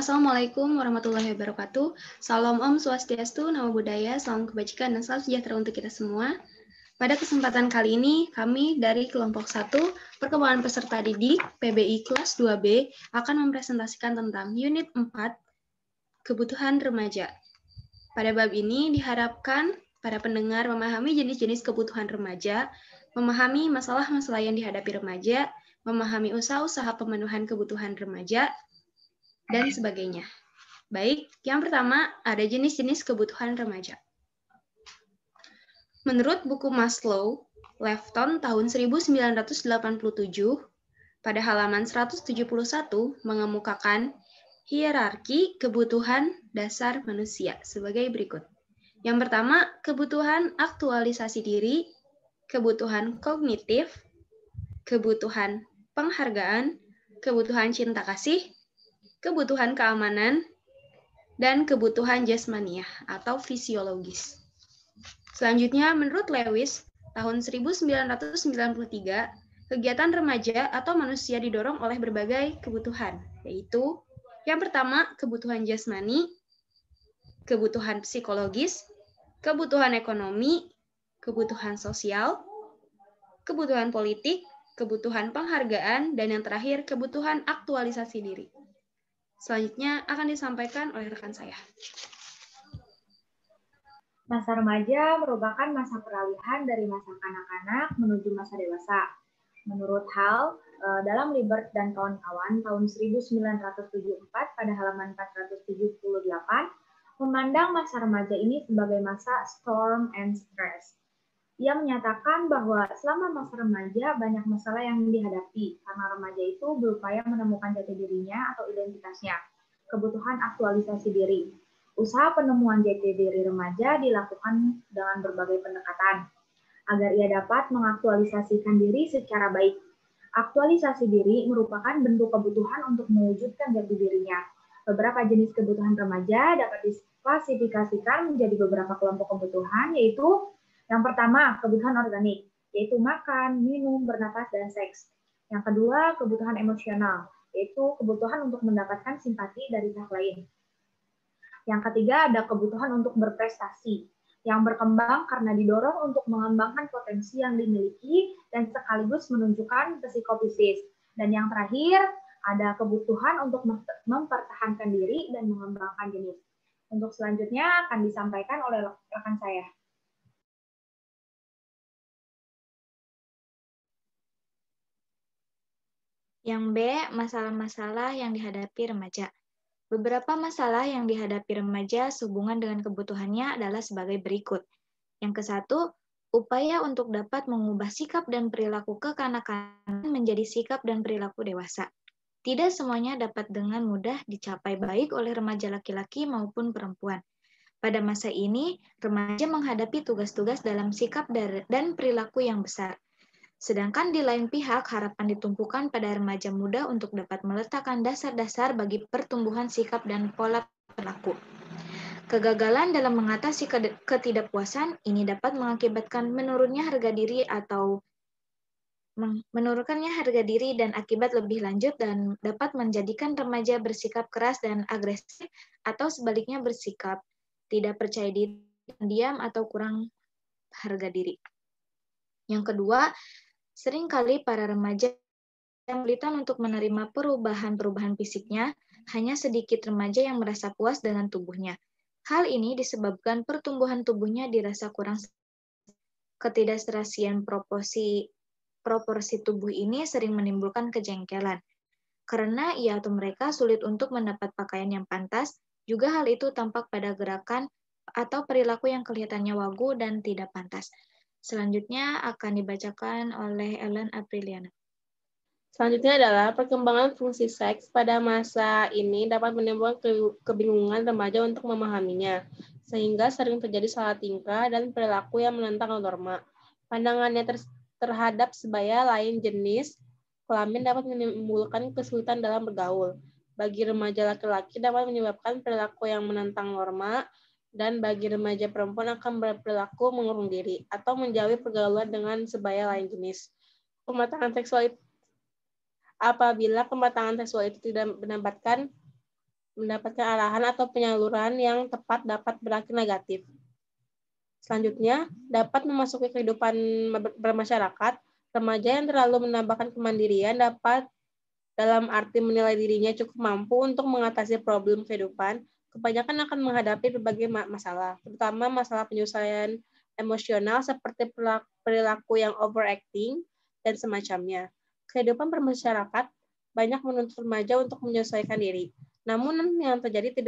Assalamualaikum warahmatullahi wabarakatuh. Salam Om Swastiastu, Namo Buddhaya, salam kebajikan dan salam sejahtera untuk kita semua. Pada kesempatan kali ini, kami dari kelompok 1, Perkembangan Peserta Didik, PBI kelas 2B, akan mempresentasikan tentang unit 4, Kebutuhan Remaja. Pada bab ini diharapkan para pendengar memahami jenis-jenis kebutuhan remaja, memahami masalah-masalah yang dihadapi remaja, memahami usaha-usaha pemenuhan kebutuhan remaja, dan sebagainya. Baik, yang pertama ada jenis-jenis kebutuhan remaja. Menurut buku Maslow, Lefton tahun 1987, pada halaman 171 mengemukakan hierarki kebutuhan dasar manusia sebagai berikut. Yang pertama, kebutuhan aktualisasi diri, kebutuhan kognitif, kebutuhan penghargaan, kebutuhan cinta kasih, kebutuhan keamanan, dan kebutuhan jasmaniah atau fisiologis. Selanjutnya, menurut Lewis, tahun 1993, kegiatan remaja atau manusia didorong oleh berbagai kebutuhan, yaitu yang pertama, kebutuhan jasmani, kebutuhan psikologis, kebutuhan ekonomi, kebutuhan sosial, kebutuhan politik, kebutuhan penghargaan, dan yang terakhir, kebutuhan aktualisasi diri. Selanjutnya akan disampaikan oleh rekan saya. Masa remaja merupakan masa peralihan dari masa kanak-kanak menuju masa dewasa. Menurut Hall, dalam Libert dan kawan-kawan tahun 1974 pada halaman 478, memandang masa remaja ini sebagai masa storm and stress. Ia menyatakan bahwa selama masa remaja banyak masalah yang dihadapi karena remaja itu berupaya menemukan jati dirinya atau identitasnya, kebutuhan aktualisasi diri. Usaha penemuan jati diri remaja dilakukan dengan berbagai pendekatan agar ia dapat mengaktualisasikan diri secara baik. Aktualisasi diri merupakan bentuk kebutuhan untuk mewujudkan jati dirinya. Beberapa jenis kebutuhan remaja dapat diklasifikasikan menjadi beberapa kelompok kebutuhan, yaitu yang pertama, kebutuhan organik, yaitu makan, minum, bernapas, dan seks. Yang kedua, kebutuhan emosional, yaitu kebutuhan untuk mendapatkan simpati dari pihak lain. Yang ketiga, ada kebutuhan untuk berprestasi, yang berkembang karena didorong untuk mengembangkan potensi yang dimiliki dan sekaligus menunjukkan psikofisis. Dan yang terakhir, ada kebutuhan untuk mempertahankan diri dan mengembangkan jenis. Untuk selanjutnya akan disampaikan oleh rekan saya. Yang B, masalah-masalah yang dihadapi remaja. Beberapa masalah yang dihadapi remaja sehubungan dengan kebutuhannya adalah sebagai berikut. Yang ke-1, upaya untuk dapat mengubah sikap dan perilaku kekanak-kanakan menjadi sikap dan perilaku dewasa. Tidak semuanya dapat dengan mudah dicapai baik oleh remaja laki-laki maupun perempuan. Pada masa ini, remaja menghadapi tugas-tugas dalam sikap dan perilaku yang besar. Sedangkan di lain pihak, harapan ditumpukan pada remaja muda untuk dapat meletakkan dasar-dasar bagi pertumbuhan sikap dan pola perilaku. Kegagalan dalam mengatasi ketidakpuasan ini dapat mengakibatkan menurunkannya harga diri dan akibat lebih lanjut dan dapat menjadikan remaja bersikap keras dan agresif atau sebaliknya bersikap tidak percaya diri, diam atau kurang harga diri. Yang kedua, seringkali para remaja kesulitan untuk menerima perubahan-perubahan fisiknya, hanya sedikit remaja yang merasa puas dengan tubuhnya. Hal ini disebabkan pertumbuhan tubuhnya dirasa kurang. Ketidakserasian proporsi tubuh ini sering menimbulkan kejengkelan. Karena ia atau mereka sulit untuk mendapat pakaian yang pantas, juga hal itu tampak pada gerakan atau perilaku yang kelihatannya wagu dan tidak pantas. Selanjutnya akan dibacakan oleh Ellen Apriliana. Selanjutnya adalah perkembangan fungsi seks pada masa ini dapat menimbulkan kebingungan remaja untuk memahaminya, sehingga sering terjadi salah tingkah dan perilaku yang menentang norma. Pandangannya terhadap sebaya lain jenis kelamin dapat menimbulkan kesulitan dalam bergaul. Bagi remaja laki-laki dapat menyebabkan perilaku yang menentang norma, dan bagi remaja perempuan akan berperilaku mengurung diri atau menjauhi pergaulan dengan sebaya lain jenis. Apabila kematangan seksual itu tidak mendapatkan mendapatkan arahan atau penyaluran yang tepat dapat berakhir negatif. Selanjutnya, dapat memasuki kehidupan bermasyarakat. Remaja yang terlalu menambahkan kemandirian dapat dalam arti menilai dirinya cukup mampu untuk mengatasi problem kehidupan, kebanyakan akan menghadapi berbagai masalah, terutama masalah penyelesaian emosional seperti perilaku yang overacting dan semacamnya. Kehidupan bermasyarakat banyak menuntut remaja untuk menyesuaikan diri, namun yang terjadi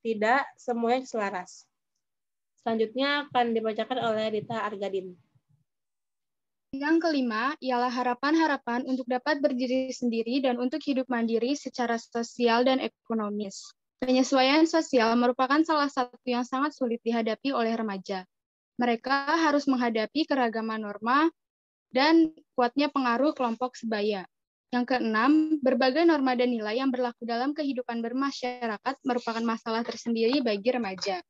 tidak semuanya selaras. Selanjutnya akan dibacakan oleh Rita Argadin. Yang kelima, ialah harapan-harapan untuk dapat berdiri sendiri dan untuk hidup mandiri secara sosial dan ekonomis. Penyesuaian sosial merupakan salah satu yang sangat sulit dihadapi oleh remaja. Mereka harus menghadapi keragaman norma dan kuatnya pengaruh kelompok sebaya. Yang keenam, berbagai norma dan nilai yang berlaku dalam kehidupan bermasyarakat merupakan masalah tersendiri bagi remaja.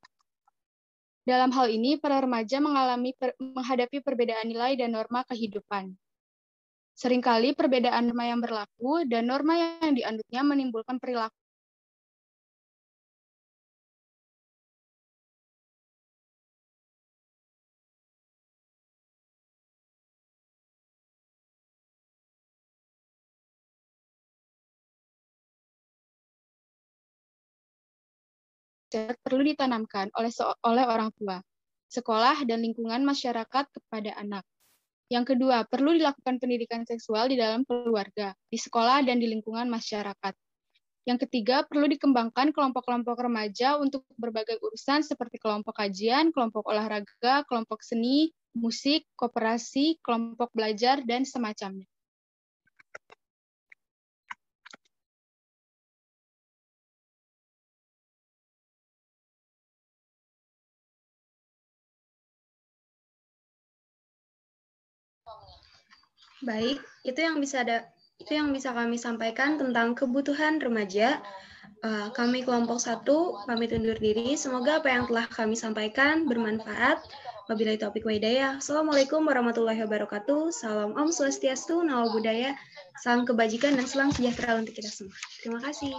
Dalam hal ini, para remaja menghadapi perbedaan nilai dan norma kehidupan. Seringkali perbedaan norma yang berlaku dan norma yang dianutnya menimbulkan perilaku perlu ditanamkan oleh orang tua, sekolah, dan lingkungan masyarakat kepada anak. Yang kedua, perlu dilakukan pendidikan seksual di dalam keluarga, di sekolah, dan di lingkungan masyarakat. Yang ketiga, perlu dikembangkan kelompok-kelompok remaja untuk berbagai urusan seperti kelompok kajian, kelompok olahraga, kelompok seni, musik, koperasi, kelompok belajar, dan semacamnya. Baik, itu yang bisa kami sampaikan tentang kebutuhan remaja. Kami kelompok 1 pamit undur diri. Semoga apa yang telah kami sampaikan bermanfaat. Wabillahi taufiq wa hidayah. Assalamualaikum warahmatullahi wabarakatuh. Salam Om Swastiastu, Namo Buddhaya, salam kebajikan dan salam sejahtera untuk kita semua. Terima kasih.